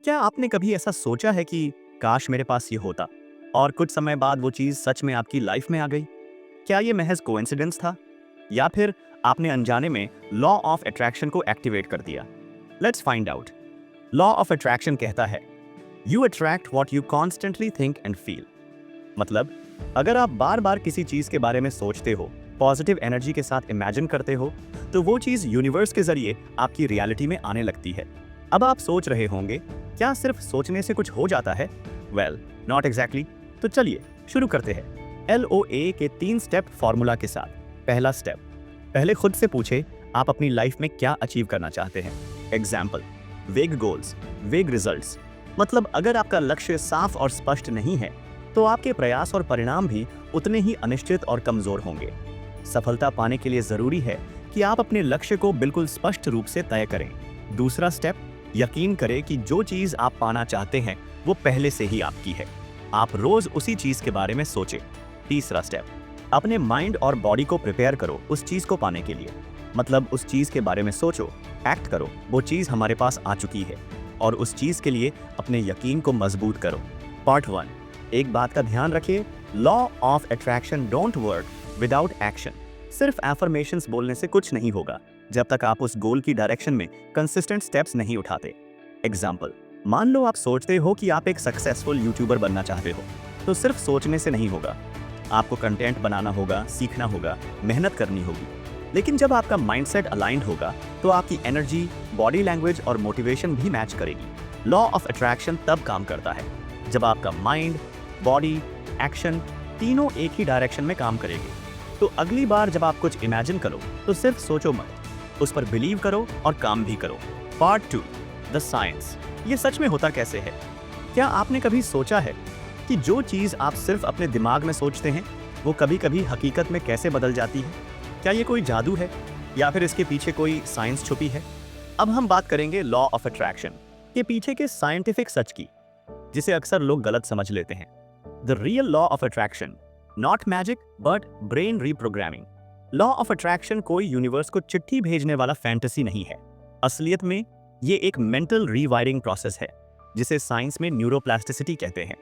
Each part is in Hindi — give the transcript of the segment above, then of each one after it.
क्या आपने कभी ऐसा सोचा है कि काश मेरे पास ये होता और कुछ समय बाद वो चीज सच में आपकी लाइफ में आ गई? क्या ये महज कोइंसिडेंस था या फिर आपने अनजाने में लॉ ऑफ अट्रैक्शन को एक्टिवेट कर दिया? Let's find out. Law of attraction कहता है you attract what you constantly think and feel. मतलब अगर आप बार बार किसी चीज के बारे में सोचते हो, पॉजिटिव एनर्जी के साथ इमेजिन करते हो, तो वो चीज यूनिवर्स के जरिए आपकी रियलिटी में आने लगती है। अब आप सोच रहे होंगे, क्या सिर्फ सोचने से कुछ हो जाता है? Well, not exactly. तो चलिए शुरू करते हैं LOA के 3 स्टेप फॉर्मूला के साथ। पहला स्टेप, पहले खुद से पूछे आप अपनी लाइफ में क्या अचीव करना चाहते हैं। एग्जाम्पल, वेग गोल्स, वेग रिजल्ट्स। मतलब अगर आपका लक्ष्य साफ और स्पष्ट नहीं है तो आपके प्रयास और परिणाम भी उतने ही अनिश्चित और कमजोर होंगे। सफलता पाने के लिए जरूरी है कि आप अपने लक्ष्य को बिल्कुल स्पष्ट रूप से तय करें। दूसरा स्टेप, यकीन करें कि जो चीज आप पाना चाहते हैं वो पहले से ही आपकी है। आप रोज उसी चीज के बारे में सोचें। तीसरा स्टेप, अपने माइंड और बॉडी को प्रिपेयर करो उस चीज को पाने के लिए। मतलब उस चीज के बारे में सोचो, एक्ट करो, वो चीज हमारे पास आ चुकी है और उस चीज के लिए अपने यकीन को मजबूत करो। पार्ट 1, एक बात का ध्यान रखिए, law of attraction don't work without action. सिर्फ एफर्मेशंस बोलने से कुछ नहीं होगा जब तक आप उस गोल की डायरेक्शन में कंसिस्टेंट स्टेप्स नहीं उठाते। एग्जाम्पल, मान लो आप सोचते हो कि आप एक सक्सेसफुल यूट्यूबर बनना चाहते हो, तो सिर्फ सोचने से नहीं होगा। आपको कंटेंट बनाना होगा, सीखना होगा, मेहनत करनी होगी। लेकिन जब आपका माइंडसेट अलाइंड होगा तो आपकी एनर्जी, बॉडी लैंग्वेज और मोटिवेशन भी मैच करेगी। लॉ ऑफ अट्रैक्शन तब काम करता है जब आपका माइंड, बॉडी, एक्शन तीनों एक ही डायरेक्शन में काम करेंगे। तो अगली बार जब आप कुछ इमेजिन करो तो सिर्फ सोचो मत, उस पर बिलीव करो और काम भी करो। Part 2, the science. ये सच में होता कैसे है? क्या आपने कभी सोचा है कि जो चीज आप सिर्फ अपने दिमाग में सोचते हैं वो कभी कभी हकीकत में कैसे बदल जाती है? क्या ये कोई जादू है या फिर इसके पीछे कोई साइंस छुपी है? अब हम बात करेंगे लॉ ऑफ अट्रैक्शन के पीछे के साइंटिफिक सच की, जिसे अक्सर लोग गलत समझ लेते हैं। The real law of attraction, not magic but brain reprogramming. Law of attraction कोई यूनिवर्स को चिट्ठी भेजने वाला फैंटेसी नहीं है। असलियत में ये एक मेंटल रीवायरिंग प्रोसेस है जिसे साइंस में न्यूरोप्लास्टिसिटी कहते हैं।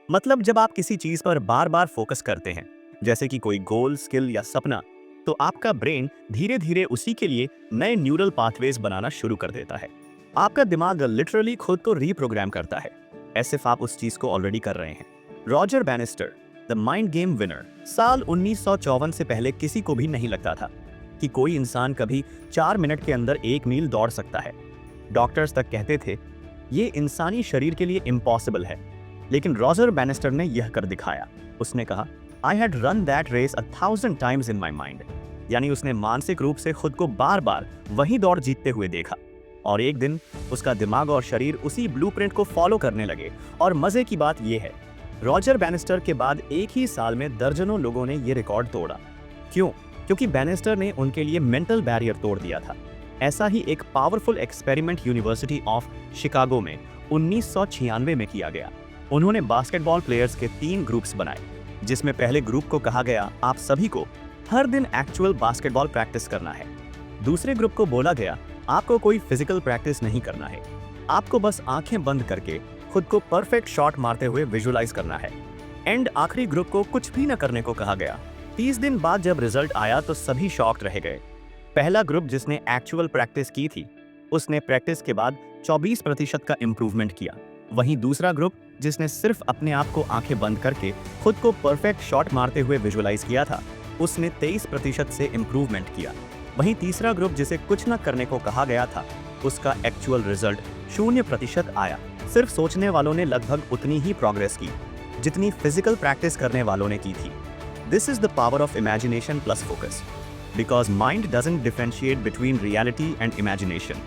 मतलब जब आप किसी चीज पर बार बार फोकस करते हैं, जैसे कि कोई गोल, स्किल या सपना, तो आपका ब्रेन धीरे धीरे उसी के लिए नए न्यूरल पाथवेज बनाना शुरू कर देता है। आपका दिमाग लिटरली खुद को रीप्रोग्राम करता है, ऐसे आप उस चीज को ऑलरेडी कर रहे हैं। Roger banister, the mind game winner, साल 1954 से पहले किसी को भी नहीं लगता था कि कोई इंसान कभी 4 मिनट के अंदर 1 मील दौड़ सकता है। डॉक्टर्स तक कहते थे ये इंसानी शरीर के लिए इम्पॉसिबल है, लेकिन रॉजर बैनिस्टर ने यह कर दिखाया। उसने कहा, I had run that race 1000 times in my mind. यानी उसने मानसिक रूप से खुद को बार बार वही दौड़ जीतते हुए देखा और एक दिन उसका दिमाग और शरीर उसी ब्लूप्रिंट को फॉलो करने लगे। और मजे की बात यह है, रॉजर बैनिस्टर के बाद एक ही साल में दर्जनों लोगों ने यह रिकॉर्ड तोड़ा। क्यों? क्योंकि बैनिस्टर ने उनके लिए मेंटल बैरियर तोड़ दिया था। ऐसा ही एक powerful experiment university of Chicago में 1996 में किया गया। उन्होंने बास्केटबॉल प्लेयर्स के 3 ग्रुप्स बनाए, जिसमें पहले ग्रुप को कहा गया आप सभी को हर दिन एक्चुअल बास्केटबॉल प्रैक्टिस करना है। दूसरे ग्रुप को बोला गया आपको कोई फिजिकल प्रैक्टिस नहीं करना है, आपको बस आंखें बंद करके खुद को परफेक्ट शॉट मारते हुए विजुअलाइज करना है। एंड आखिरी ग्रुप को कुछ भी न करने को कहा गया। 30 दिन बाद जब रिजल्ट आया तो सभी शॉक्ड रह गए। पहला ग्रुप जिसने एक्चुअल प्रैक्टिस की थी, उसने प्रैक्टिस के बाद 24% का इंप्रूवमेंट किया। वहीं दूसरा ग्रुप जिसने सिर्फ अपने आप को आंखें बंद करके खुद को परफेक्ट शॉट मारते हुए विजुअलाइज किया था, उसने 23% से इंप्रूवमेंट किया। वहीं तीसरा ग्रुप जिसे कुछ न करने को कहा गया था, उसका एक्चुअल रिजल्ट 0% आया। सिर्फ सोचने वालों ने लगभग उतनी ही प्रोग्रेस की जितनी फिजिकल प्रैक्टिस करने वालों ने की थी। This is the power of imagination plus focus, because mind doesn't differentiate between reality and imagination.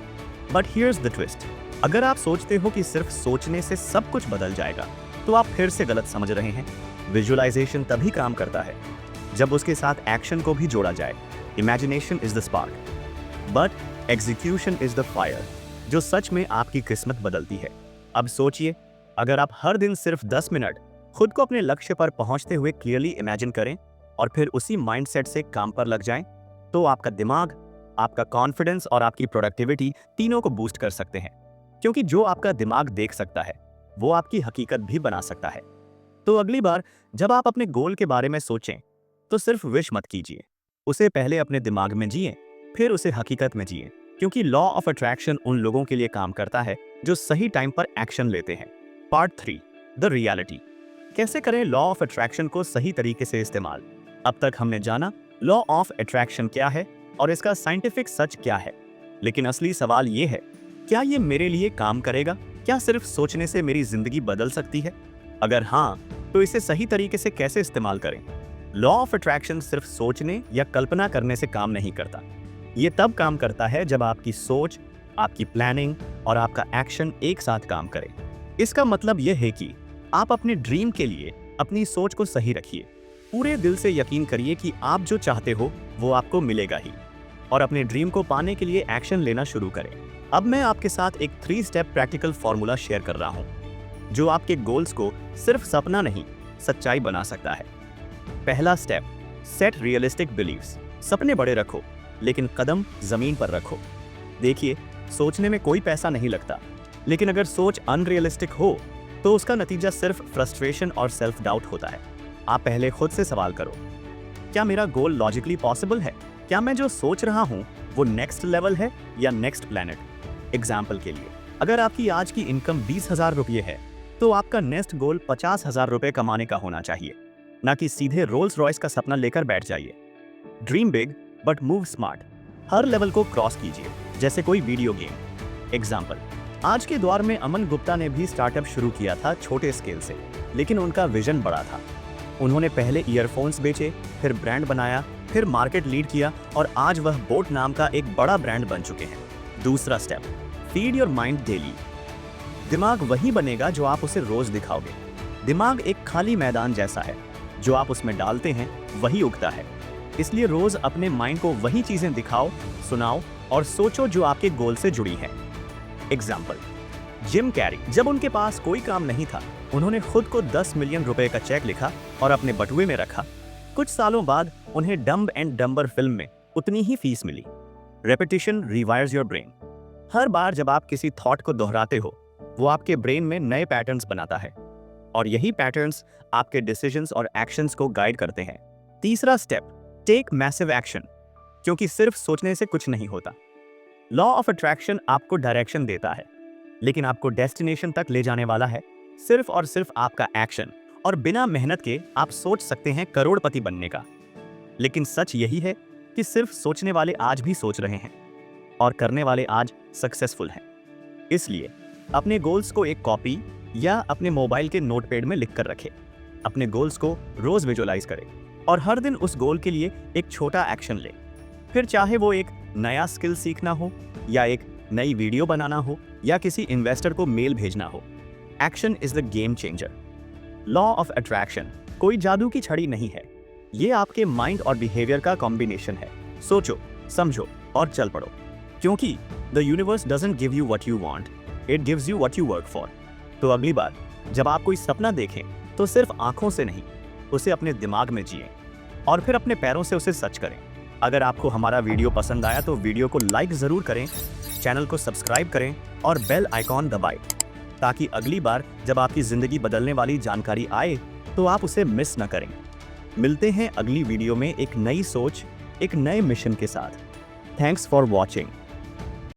But here's the twist, अगर आप सोचते हो कि सिर्फ सोचने से सब कुछ बदल जाएगा, तो आप फिर से गलत समझ रहे हैं। विजुअलाइजेशन तभी काम करता है जब उसके साथ एक्शन को भी जोड़ा जाए। Imagination is the spark but execution is the fire, जो सच में आपकी किस्मत बदलती है। अब सोचिए, अगर आप हर दिन सिर्फ 10 मिनट खुद को अपने लक्ष्य पर पहुंचते हुए क्लियरली इमेजिन करें और फिर उसी माइंडसेट से काम पर लग जाएं, तो आपका दिमाग, आपका कॉन्फिडेंस और आपकी प्रोडक्टिविटी तीनों को बूस्ट कर सकते हैं। क्योंकि जो आपका दिमाग देख सकता है वो आपकी हकीकत भी बना सकता है। तो अगली बार जब आप अपने गोल के बारे में सोचें तो सिर्फ विश मत कीजिए, उसे पहले अपने दिमाग में जिए, फिर उसे हकीकत में जिए। क्योंकि लॉ ऑफ अट्रैक्शन उन लोगों के लिए काम करता है जो सही टाइम पर एक्शन लेते हैं। Part 3, the reality. कैसे करें लॉ ऑफ अट्रैक्शन को सही तरीके से इस्तेमाल। अब तक हमने जाना लॉ ऑफ अट्रैक्शन क्या है और इसका साइंटिफिक सच क्या है, लेकिन असली सवाल ये है, क्या ये मेरे लिए काम करेगा? क्या सिर्फ सोचने से मेरी जिंदगी बदल सकती है? अगर हाँ, तो इसे सही तरीके से कैसे इस्तेमाल करें? लॉ ऑफ अट्रैक्शन सिर्फ सोचने या कल्पना करने से काम नहीं करता। ये तब काम करता है जब आपकी सोच, आपकी प्लानिंग और आपका एक्शन एक साथ काम करें। इसका मतलब यह है कि आप अपने ड्रीम के लिए अपनी सोच को सही रखिए, पूरे दिल से यकीन करिए कि आप जो चाहते हो वो आपको मिलेगा ही, और अपने ड्रीम को पाने के लिए एक्शन लेना शुरू करें। अब मैं आपके साथ एक 3 स्टेप प्रैक्टिकल फॉर्मूला शेयर कर रहा हूं, जो आपके गोल्स को सिर्फ सपना नहीं, सच्चाई बना सकता है। पहला स्टेप, सेट रियलिस्टिक बिलीव्स। सपने बड़े रखो, लेकिन कदम जमीन पर रखो। देखिए, सोचने में कोई पैसा नहीं लगता, लेकिन अगर सोच अनरियलिस्टिक हो तो उसका नतीजा सिर्फ फ्रस्ट्रेशन और सेल्फ डाउट होता है। आप पहले खुद से सवाल करो, क्या मेरा गोल लॉजिकली पॉसिबल है? क्या मैं जो सोच रहा हूं वो नेक्स्ट लेवल है या नेक्स्ट प्लैनेट? एग्जाम्पल के लिए, अगर आपकी आज की इनकम 20,000 रुपये है तो आपका नेक्स्ट गोल 50,000 रुपये कमाने का होना चाहिए, ना कि सीधे रोल्स रॉयस का सपना लेकर बैठ जाइए। Dream big but move smart. Her level को क्रॉस कीजिए, जैसे कोई वीडियो गेम। एग्जाम्पल, आज के दौर में अमन गुप्ता ने भी स्टार्टअप शुरू किया था छोटे स्केल से, लेकिन उनका विजन बड़ा था। उन्होंने पहले ईयरफोन्स बेचे, फिर ब्रांड बनाया, फिर मार्केट लीड किया और आज वह बोट नाम का एक बड़ा ब्रांड बन चुके हैं। दूसरा step, feed your mind daily. दिमाग वही बनेगा जो आप उसे रोज दिखाओगे। दिमाग एक खाली मैदान जैसा है, जो आप उसमें डालते हैं वही उगता है। इसलिए रोज अपने माइंड को वही चीजें दिखाओ, सुनाओ और सोचो जो आपके गोल से जुड़ी हैं। एग्जाम्पल, जिम कैरी, जब उनके पास कोई काम नहीं था, उन्होंने खुद को 10 मिलियन रुपए का चेक लिखा और अपने बटुए में रखा। कुछ सालों बाद उन्हें डम्ब एंड डम्बर फिल्म में उतनी ही फीस मिली। Repetition rewires your brain. हर बार जब आप किसी थॉट को दोहराते हो, वो आपके ब्रेन में नए पैटर्न्स बनाता है, और यही पैटर्न्स आपके डिसीजंस और एक्शंस को गाइड करते हैं। तीसरा स्टेप, टेक मैसिव एक्शन। क्योंकि सिर्फ सोचने से कुछ नहीं होता। लॉ ऑफ अट्रैक्शन आपको डायरेक्शन देता है, लेकिन आपको डेस्टिनेशन तक ले जाने वाला है सिर्फ और सिर्फ आपका एक्शन। और बिना मेहनत के आप सोच सकते हैं करोड़पति बनने का, लेकिन सच यही है कि सिर्फ सोचने वाले आज भी सोच रहे हैं और करने वाले आज सक्सेसफुल हैं। इसलिए अपने गोल्स को एक कॉपी या अपने मोबाइल के नोटपैड में लिख कर रखें। अपने गोल्स को रोज विजुअलाइज करें और हर दिन उस गोल के लिए एक छोटा एक्शन लें। फिर चाहे वो एक नया स्किल सीखना हो, या एक नई वीडियो बनाना हो, या किसी इन्वेस्टर को मेल भेजना हो, action is the game changer. Law of attraction कोई जादू की छड़ी नहीं है, ये आपके माइंड और बिहेवियर का कॉम्बिनेशन है। सोचो, समझो और चल पड़ो, क्योंकि the universe doesn't give you what you want, it gives you what you work for. तो अगली बार जब आप कोई सपना देखें तो सिर्फ आंखों से नहीं, उसे अपने दिमाग में जिएं और फिर अपने पैरों से उसे सच करें। अगर आपको हमारा वीडियो पसंद आया तो वीडियो को लाइक जरूर करें, चैनल को सब्सक्राइब करें और बेल आइकॉन दबाएं, ताकि अगली बार जब आपकी जिंदगी बदलने वाली जानकारी आए तो आप उसे मिस न करें। मिलते हैं अगली वीडियो में एक नई सोच, एक नए मिशन के साथ। Thanks for watching.